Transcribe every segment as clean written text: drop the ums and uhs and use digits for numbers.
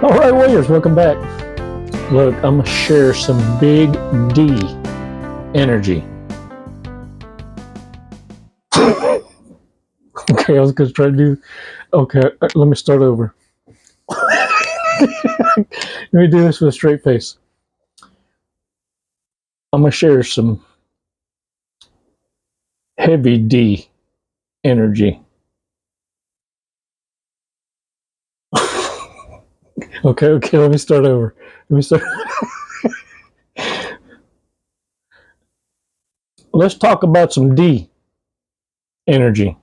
All right, Warriors, welcome back. Look, I'm going to share some big D energy. Okay, I was going to try to do... Okay, let me start over. Let me do this with a straight face. I'm going to share some heavy D energy. Okay, let me start over. Let's talk about some D energy.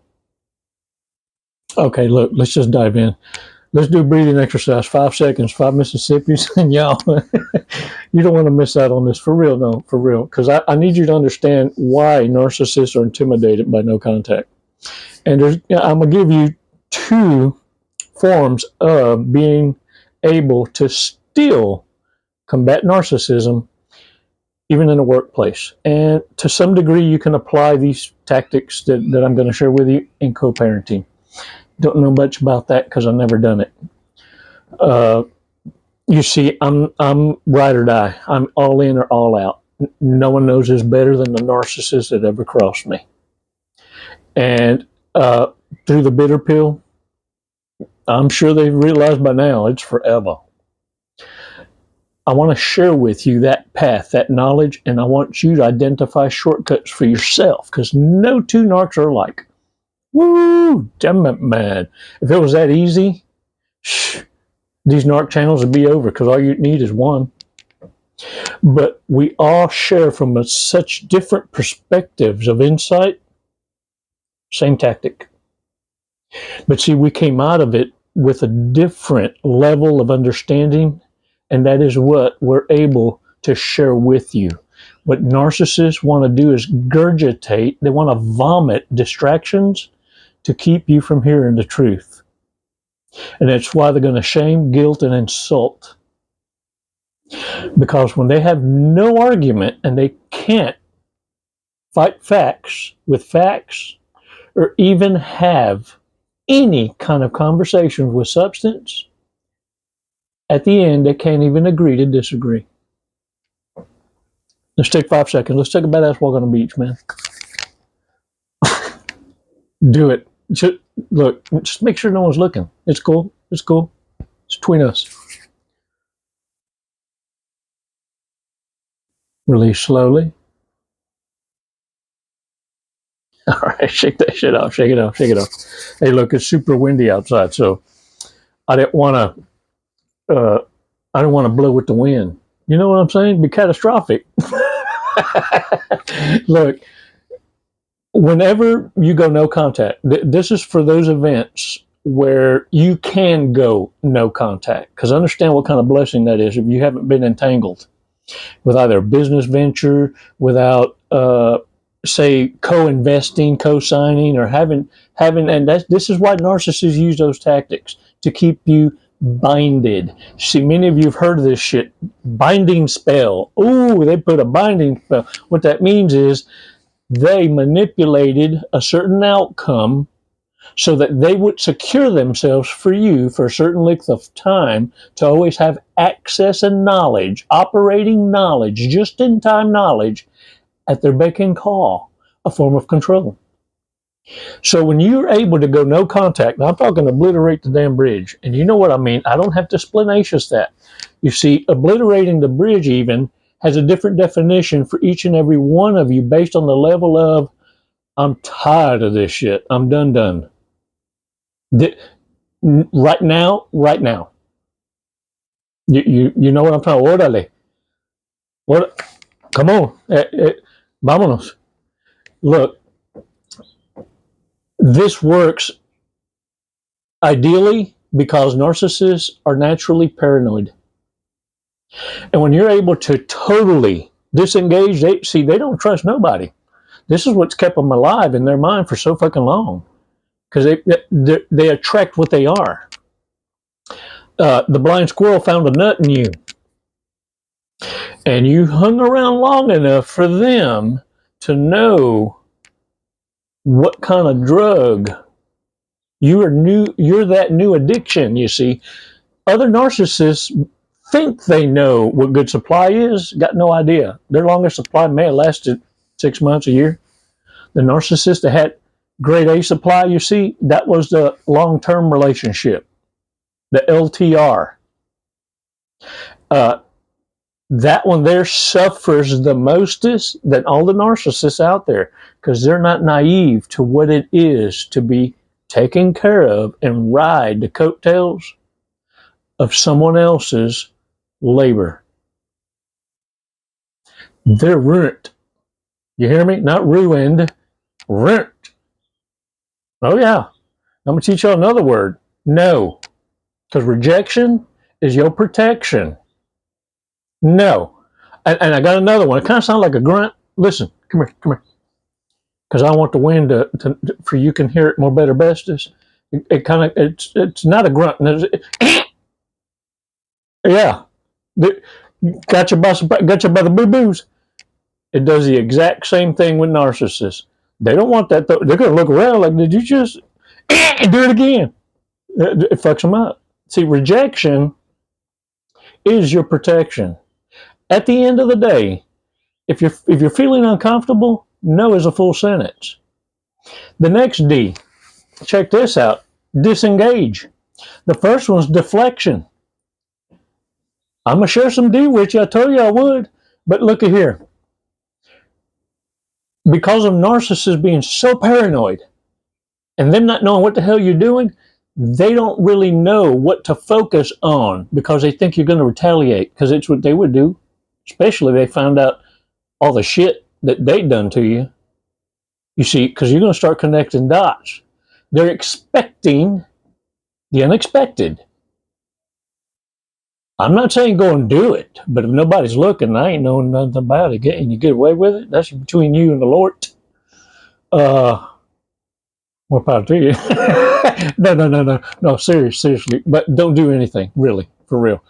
Okay, look, let's just dive in. Let's do a breathing exercise. 5 seconds, 5 Mississippis, and y'all, you don't want to miss out on this. For real, no, for real. Because I need you to understand why narcissists are intimidated by no contact. And I'm going to give you 2 forms of being able to still combat narcissism, even in the workplace. And to some degree, you can apply these tactics that I'm going to share with you in co-parenting. Don't know much about that because I've never done it. You see, I'm ride or die. I'm all in or all out. No one knows this better than the narcissist that ever crossed me. And through the bitter pill, I'm sure they've realized by now it's forever. I want to share with you that path, that knowledge, and I want you to identify shortcuts for yourself because no 2 narcs are alike. Woo! Damn it, man. If it was that easy, these narc channels would be over because all you need is one. But we all share from such different perspectives of insight, same tactic. But see, we came out of it with a different level of understanding, and that is what we're able to share with you. What narcissists want to do is gurgitate, they want to vomit distractions to keep you from hearing the truth. And that's why they're going to shame, guilt, and insult. Because when they have no argument and they can't fight facts with facts or even have any kind of conversation with substance, at the end, they can't even agree to disagree. Let's take 5 seconds. Let's take a badass walk on the beach, man. Do it. Look, just make sure no one's looking. It's cool. It's cool. It's between us. Release slowly. All right, shake that shit off. Shake it off. Shake it off. Hey, look, it's super windy outside, so I didn't want to blow with the wind. You know what I'm saying? It'd be catastrophic. Look, whenever you go no contact, this is for those events where you can go no contact. Because understand what kind of blessing that is if you haven't been entangled with either a business venture, without, say, co-investing, co-signing, or having, and this is why narcissists use those tactics to keep you binded. See, many of you have heard of this shit, binding spell. Ooh, they put a binding spell. What that means is they manipulated a certain outcome so that they would secure themselves for you for a certain length of time to always have access and knowledge, operating knowledge, just-in-time knowledge at their beck and call, a form of control. So when you're able to go no contact, now I'm talking obliterate the damn bridge, and you know what I mean. I don't have to splenatious that. You see, obliterating the bridge even has a different definition for each and every one of you based on the level of, I'm tired of this shit. I'm done. Right now. You know what I'm talking about. Orale. What? Come on. Vámonos. Look, this works ideally because narcissists are naturally paranoid. And when you're able to totally disengage, they don't trust nobody. This is what's kept them alive in their mind for so fucking long. Because they attract what they are. The blind squirrel found a nut in you. And you hung around long enough for them to know what kind of drug you're that new addiction, you see. Other narcissists think they know what good supply is, got no idea. Their longest supply may have lasted 6 months, a year. The narcissist that had grade A supply, you see, that was the long-term relationship, the LTR. That one there suffers the mostest than all the narcissists out there, because they're not naive to what it is to be taken care of and ride the coattails of someone else's labor. They're ruined. You hear me? Not ruined, ruined. Oh yeah. I'm going to teach you another word. No. Because rejection is your protection. No. And I got another one. It kind of sounds like a grunt. Listen, come here, come here. Because I want the wind for you can hear it more better bestest. It's not a grunt. Yeah. Got you by the boo-boos. It does the exact same thing with narcissists. They don't want that, though. They're going to look around like, did you just do it again? It fucks them up. See, rejection is your protection. At the end of the day, if you're feeling uncomfortable, no is a full sentence. The next D, check this out, disengage. The first one's deflection. I'm going to share some D with you. I told you I would. But look at here. Because of narcissists being so paranoid and them not knowing what the hell you're doing, they don't really know what to focus on because they think you're going to retaliate, because it's what they would do, especially if they found out all the shit that they'd done to you. You see, because you're going to start connecting dots. They're expecting the unexpected. I'm not saying go and do it, but if nobody's looking, I ain't knowing nothing about it, and you get away with it, that's between you and the Lord. More power to you. No, seriously. But don't do anything, really, for real.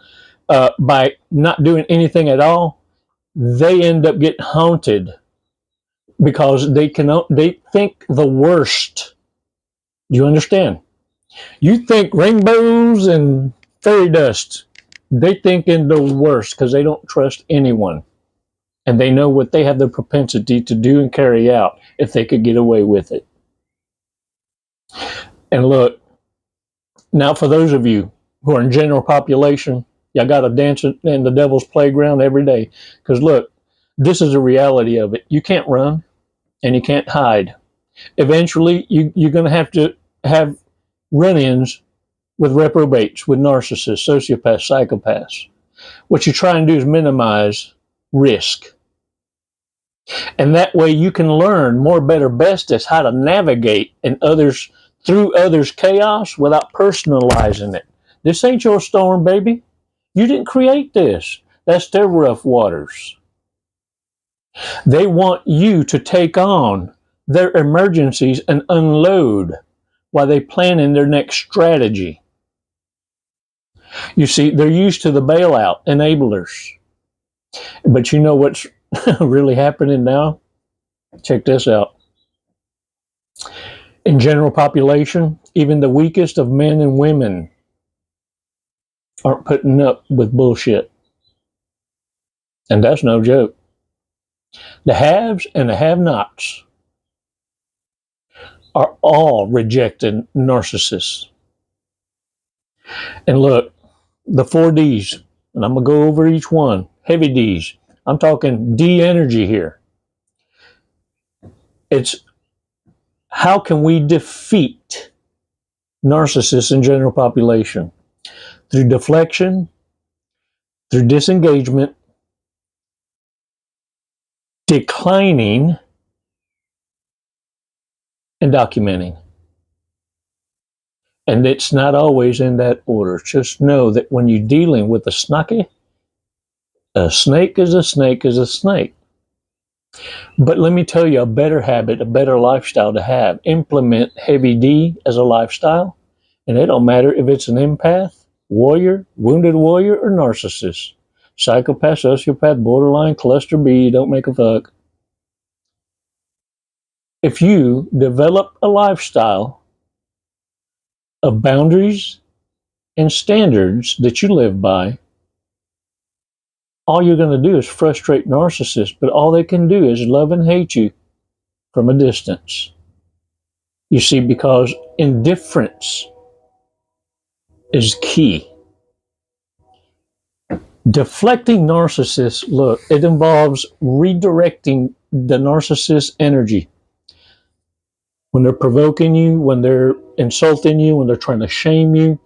By not doing anything at all, they end up getting haunted because they think the worst. Do you understand? You think rainbows and fairy dust. They think in the worst because they don't trust anyone. And they know what they have the propensity to do and carry out if they could get away with it. And look, now for those of you who are in general population, y'all got to dance in the devil's playground every day. Because look, this is the reality of it. You can't run and you can't hide. Eventually, you're going to have run-ins with reprobates, with narcissists, sociopaths, psychopaths. What you try and do is minimize risk. And that way you can learn more, better, bestest how to navigate through others' chaos without personalizing it. This ain't your storm, baby. You didn't create this. That's their rough waters. They want you to take on their emergencies and unload while they plan in their next strategy. You see, they're used to the bailout enablers. But you know what's really happening now? Check this out. In general population, even the weakest of men and women aren't putting up with bullshit. And that's no joke. The haves and the have-nots are all rejected narcissists. And look, the 4 Ds, and I'm going to go over each one. Heavy Ds. I'm talking D energy here. It's how can we defeat narcissists in general population? Through deflection, through disengagement, declining, and documenting. And it's not always in that order. Just know that when you're dealing with a snake is a snake is a snake. But let me tell you a better habit, a better lifestyle to have. Implement heavy D as a lifestyle. And it don't matter if it's an empath, warrior, wounded warrior, or narcissist. Psychopath, sociopath, borderline, cluster B, don't make a fuck. If you develop a lifestyle of boundaries and standards that you live by, all you're going to do is frustrate narcissists, but all they can do is love and hate you from a distance. You see, because indifference is key. Deflecting narcissists, look, it involves redirecting the narcissist's energy. When they're provoking you, when they're insulting you, when they're trying to shame you,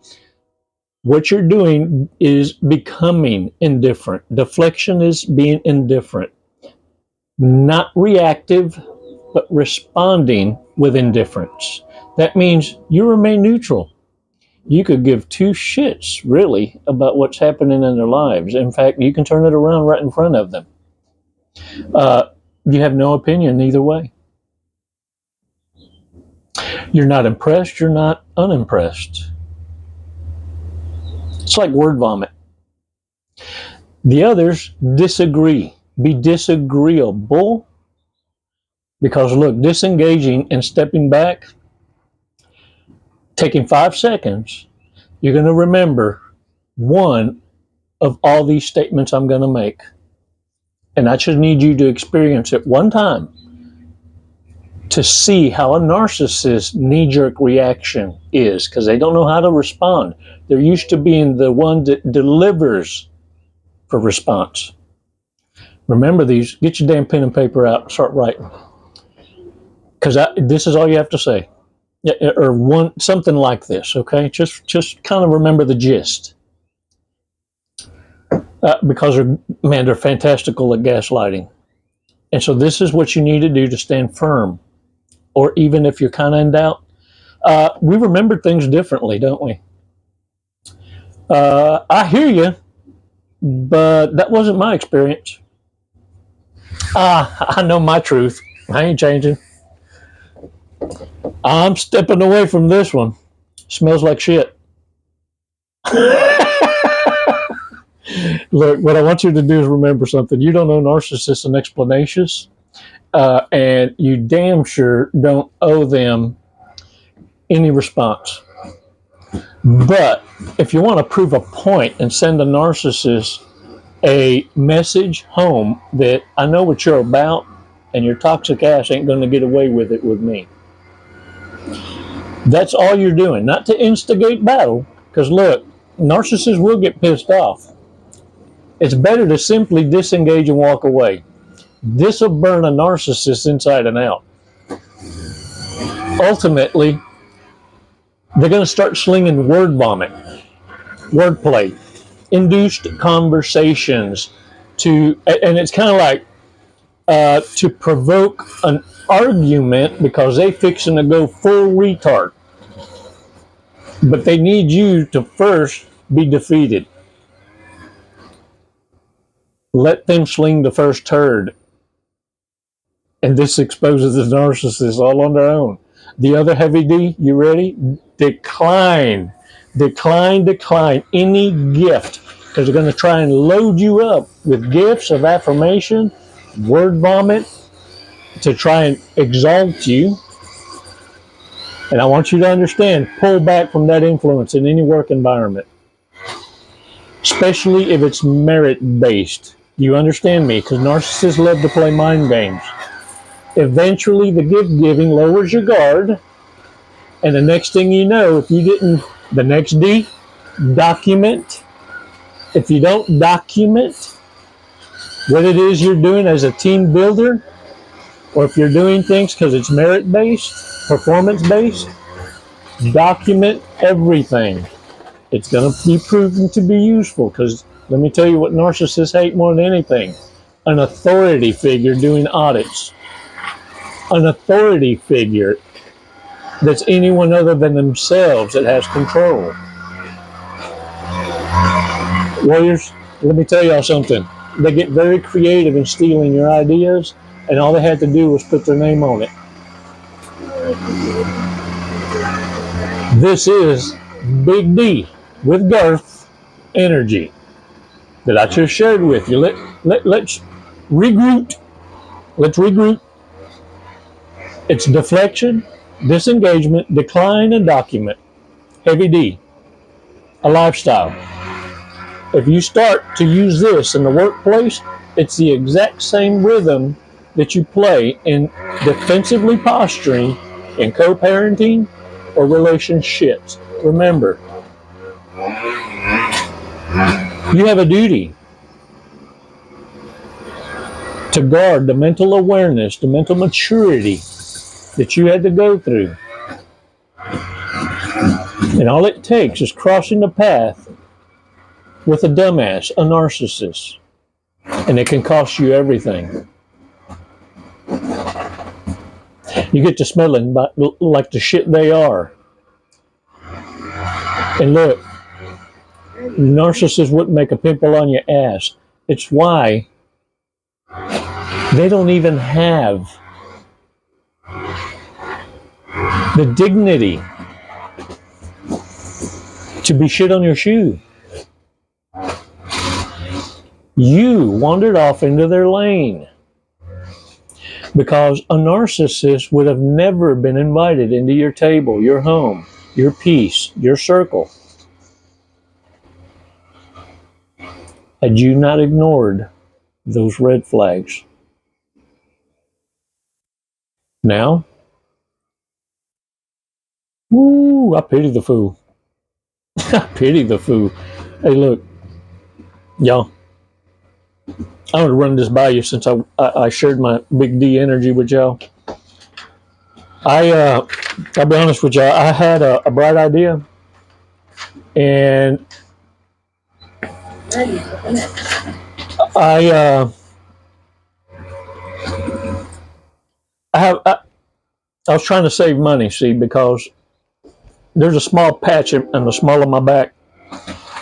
what you're doing is becoming indifferent. Deflection is being indifferent. Not reactive, but responding with indifference. That means you remain neutral. You could give two shits, really, about what's happening in their lives. In fact, you can turn it around right in front of them. You have no opinion either way. You're not impressed, you're not unimpressed. It's like word vomit. The others disagree. Be disagreeable. Because look, disengaging and stepping back, taking 5 seconds, you're going to remember one of all these statements I'm going to make. And I just need you to experience it one time to see how a narcissist's knee-jerk reaction is, because they don't know how to respond. They're used to being the one that delivers for response. Remember these. Get your damn pen and paper out and start writing. Because this is all you have to say. Or something like this, okay? Just kind of remember the gist. Because they're fantastical at gaslighting. And so this is what you need to do to stand firm. Or even if you're kind of in doubt. We remember things differently, don't we? I hear you, but that wasn't my experience. I know my truth. I ain't changing. I'm stepping away from this one. Smells like shit. Look, what I want you to do is remember something. You don't owe narcissists an explanation, and you damn sure don't owe them any response. But if you want to prove a point and send a narcissist a message home that I know what you're about, and your toxic ass ain't going to get away with it with me. That's all you're doing. Not to instigate battle, because look, narcissists will get pissed off. It's better to simply disengage and walk away. This will burn a narcissist inside and out. Ultimately, they're going to start slinging word vomit, wordplay, induced conversations and it's kind of like to provoke an argument because they fixing to go full retard. But they need you to first be defeated. Let them sling the first turd. And this exposes the narcissist all on their own. The other heavy D, you ready? Decline. Decline any gift. Because they're going to try and load you up with gifts of affirmation, word vomit, to try and exalt you. And I want you to understand, pull back from that influence in any work environment. Especially if it's merit-based. Do you understand me? Because narcissists love to play mind games. Eventually, the gift-giving lowers your guard. And the next thing you know, if you didn't, the next D, document. If you don't document what it is you're doing as a team builder, or if you're doing things because it's merit-based, performance-based, document everything. It's going to be proven to be useful because let me tell you what narcissists hate more than anything. An authority figure doing audits. An authority figure that's anyone other than themselves that has control. Warriors, let me tell y'all something. They get very creative in stealing your ideas, and all they had to do was put their name on it. This is Big D with Garth energy that I just shared with you. Let's regroup. Let's regroup. It's deflection, disengagement, decline, and document. Heavy D. a lifestyle. If you start to use this in the workplace, it's the exact same rhythm that you play in defensively posturing in co-parenting or relationships. Remember, you have a duty to guard the mental awareness, the mental maturity that you had to go through. And all it takes is crossing the path with a dumbass, a narcissist. And it can cost you everything. You get to smelling like the shit they are. And look, narcissists wouldn't make a pimple on your ass. It's why they don't even have the dignity to be shit on your shoe. You wandered off into their lane because a narcissist would have never been invited into your table, your home, your peace, your circle, had you not ignored those red flags. Now, I pity the fool. I pity the fool. Hey, look, y'all, I want to run this by you since I shared my big D energy with y'all. I'll be honest with y'all, I had a bright idea, and I was trying to save money, see, because there's a small patch in the small of my back.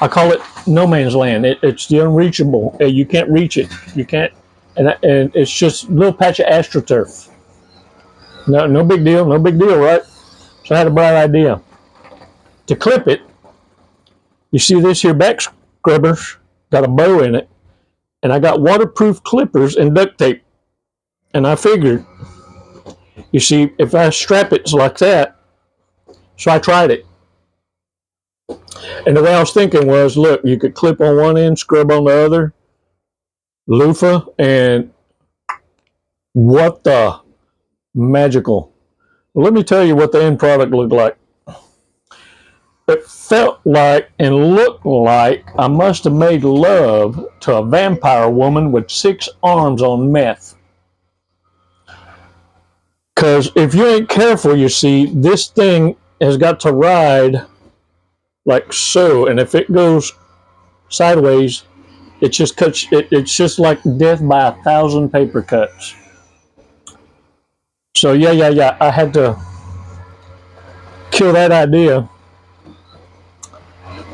I call it no man's land. It's the unreachable. You can't reach it. You can't, and it's just a little patch of astroturf. No big deal. No big deal, right? So I had a bright idea. To clip it, you see this here back scrubbers got a bow in it, and I got waterproof clippers and duct tape. And I figured, you see, if I strap it like that, so I tried it. And the way I was thinking was, look, you could clip on one end, scrub on the other, loofah, and what the magical. Well, let me tell you what the end product looked like. It felt like and looked like I must have made love to a vampire woman with 6 arms on meth. Because if you ain't careful, you see, this thing has got to ride like so, and if it goes sideways, it just cuts. It's just like death by 1,000 paper cuts. So yeah, I had to kill that idea,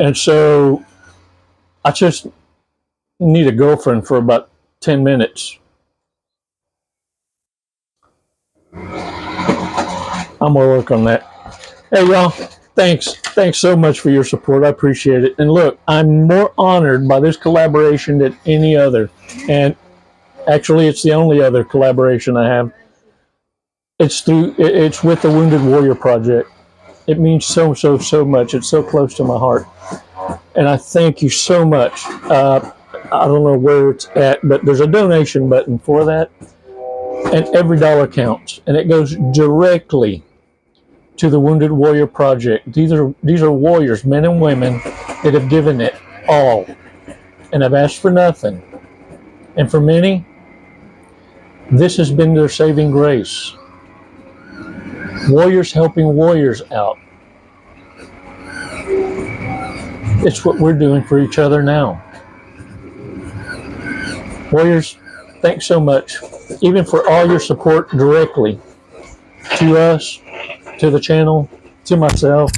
and so I just need a girlfriend for about 10 minutes. I'm gonna work on that. Hey y'all, thanks so much for your support. I appreciate it. And look, I'm more honored by this collaboration than any other. And actually, it's the only other collaboration I have. It's with the Wounded Warrior Project. It means so much. It's so close to my heart. And I thank you so much. I don't know where it's at, but there's a donation button for that. And every dollar counts. And it goes directly to the Wounded Warrior Project. These are warriors, men and women, that have given it all and have asked for nothing. And for many, this has been their saving grace. Warriors helping warriors out. It's what we're doing for each other now. Warriors, thanks so much, even for all your support directly to us, to the channel, to myself.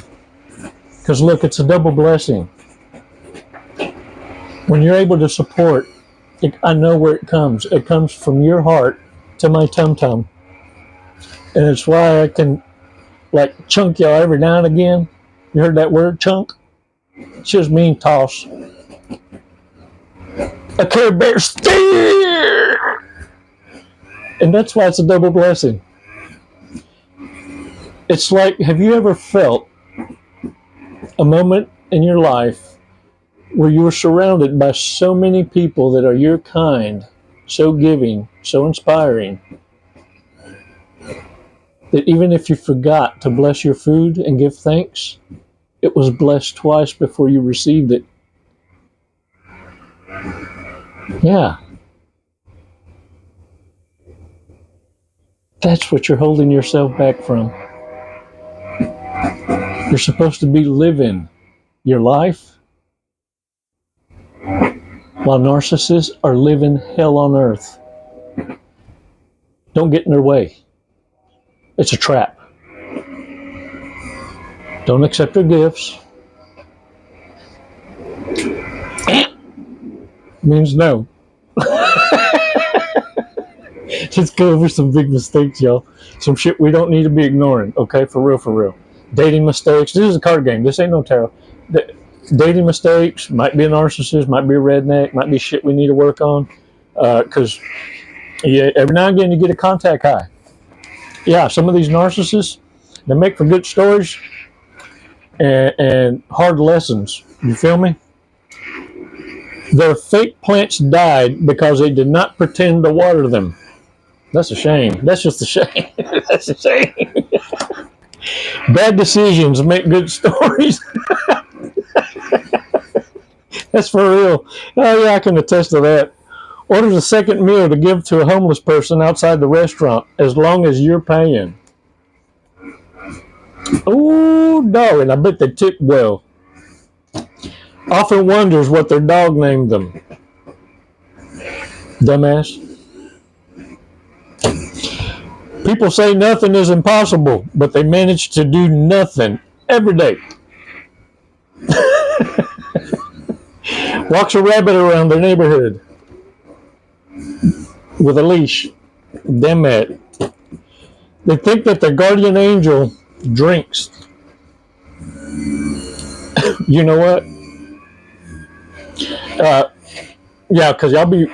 Because look, it's a double blessing. When you're able to support, I know where it comes. It comes from your heart to my tum-tum. And it's why I can like chunk y'all every now and again. You heard that word, chunk? It just means toss. A Care Bear steer! And that's why it's a double blessing. It's like, have you ever felt a moment in your life where you are surrounded by so many people that are your kind, so giving, so inspiring, that even if you forgot to bless your food and give thanks, it was blessed twice before you received it? Yeah. That's what you're holding yourself back from. You're supposed to be living your life while narcissists are living hell on earth. Don't get in their way. It's a trap. Don't accept their gifts. Means no. Let's go over some big mistakes, y'all. Some shit we don't need to be ignoring, okay? For real, for real. Dating mistakes. This is a card game. This ain't no tarot. Dating mistakes. Might be a narcissist. Might be a redneck. Might be shit we need to work on. Because every now and again you get a contact high. Yeah, some of these narcissists, they make for good stories and hard lessons. You feel me? Their fake plants died because they did not pretend to water them. That's a shame. That's just a shame. That's a shame. Bad decisions make good stories. That's for real. Oh yeah, I can attest to that. Orders a second meal to give to a homeless person outside the restaurant as long as you're paying. Oh no, and I bet they tip well. Often wonders what their dog named them. Dumbass. People say nothing is impossible, but they manage to do nothing every day. Walks a rabbit around their neighborhood with a leash. Damn it. They think that their guardian angel drinks. You know what? Yeah, because y'all be.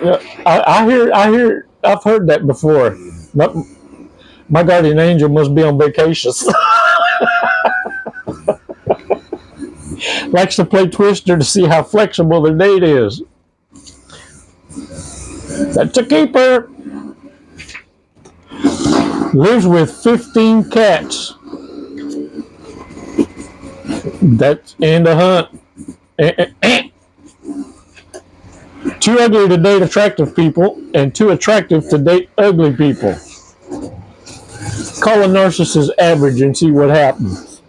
I've heard that before. My guardian angel must be on vacation. Likes to play Twister to see how flexible their date is. That's a keeper. Lives with 15 cats. That's and a hunt. Too ugly to date attractive people and too attractive to date ugly people. Call a narcissist average and see what happens.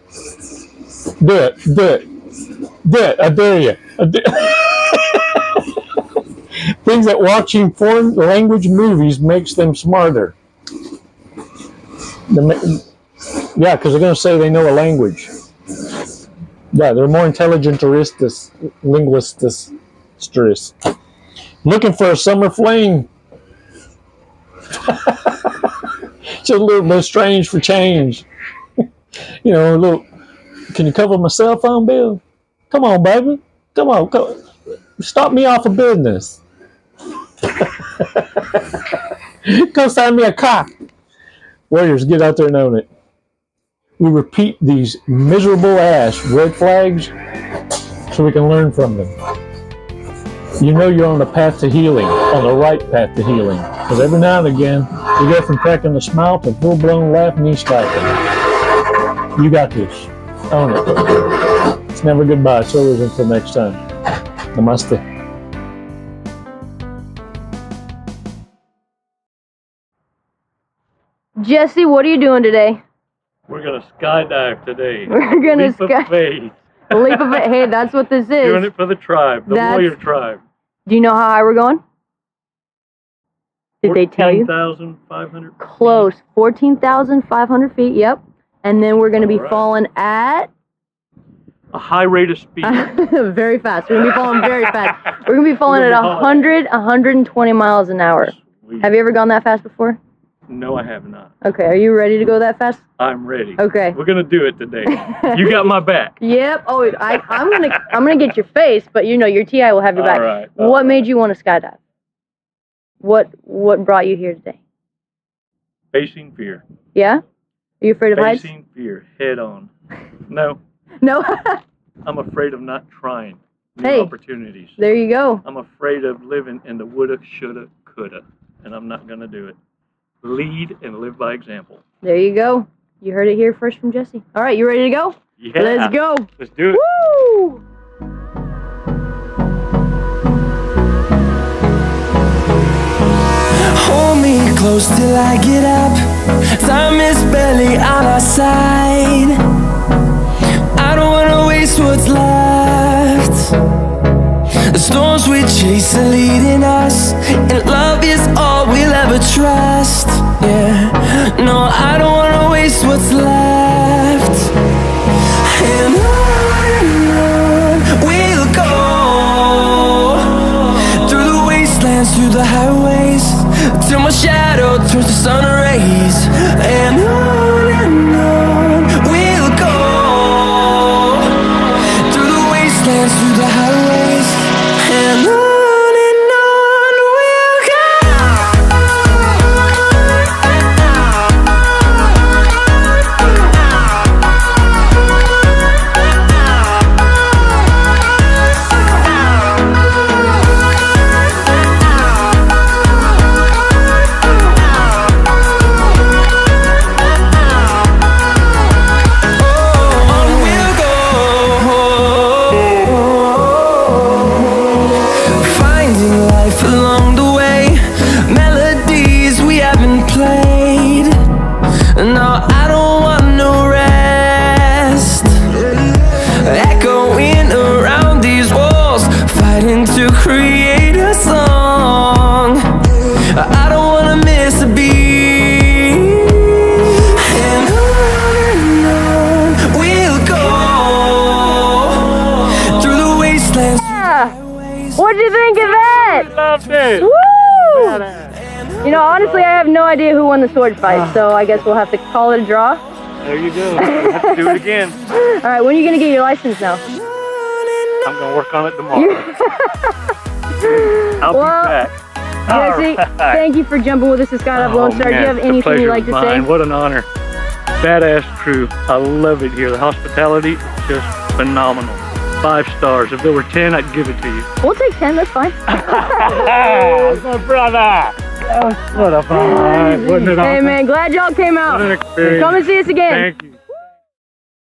Do it. Do it. Do it. I dare you. Things that watching foreign language movies makes them smarter. Yeah, because they're going to say they know a language. Yeah, they're more intelligent linguists. Looking for a summer fling. Just a little bit strange for change. You know, a little. Can you cover my cell phone bill? Come on, baby. Come on. Stop me off of business. Go sign me a car. Warriors, get out there and own it. We repeat these miserable ass red flags so we can learn from them. You know you're on the path to healing, on the right path to healing. Because every now and again, you go from cracking a smile to full-blown laugh knee striking. You got this. Own it. It's never goodbye. It's always until next time. Namaste. Jesse, what are you doing today? We're going to skydive today. We're going to skydive. A leap of faith. Hey, that's what this is. Doing it for the tribe, the warrior tribe. Do you know how high we're going? Did they tell you? 14,500 feet. Close. 14,500 feet, yep. And then we're going to be falling at? A high rate of speed. Very fast. We're going to be falling very fast. We're going to be falling at 120 miles an hour. Sweet. Have you ever gone that fast before? No, I have not. Okay, are you ready to go that fast? I'm ready. Okay. We're gonna do it today. You got my back. Yep. Oh, I'm gonna get your face, but you know your TI will have your back. All right. What made you want to skydive? What brought you here today? Facing fear. Yeah? Are you afraid of heights? Facing fear, head on. No. No. I'm afraid of not trying new Hey. opportunities. There you go. I'm afraid of living in the woulda, shoulda, coulda, and I'm not going to do it. Lead and live by example. There you go. You heard it here first from Jesse. All right, you ready to go? Yeah. Let's go. Let's do it. Woo! Hold me close till I get up. Time is barely on our side. I don't wanna waste what's left. The storms we chase are leading us, and love is all we'll ever trust. Yeah, no, I don't wanna waste what's left. And on we'll go, through the wastelands, through the highways, till my shadow turns to sun rays. And on we'll go, through the wastelands, through the highways, and on we'll go. To create a song, I don't wanna miss a beat. And on we'll go, through the wastelands. Yeah. What'd you think of that? Loved it. Woo! You know, honestly, I have no idea who won the sword fight, so I guess we'll have to call it a draw. There you go. We'll have to do it again. All right, when are you gonna get your license now? I'm going to work on it tomorrow. I'll Well, be back. Jesse, All right. thank you for jumping with us at Skydive Lone Star. Do you man, have the anything pleasure you'd like is to mine. say? What an honor. Badass crew. I love it here. The hospitality is just phenomenal. 5 stars. If there were 10, I'd give it to you. We'll take 10, that's fine. My brother. What a fun. Wasn't it awesome? Hey man, glad y'all came out. What an experience. Come and see us again. Thank you.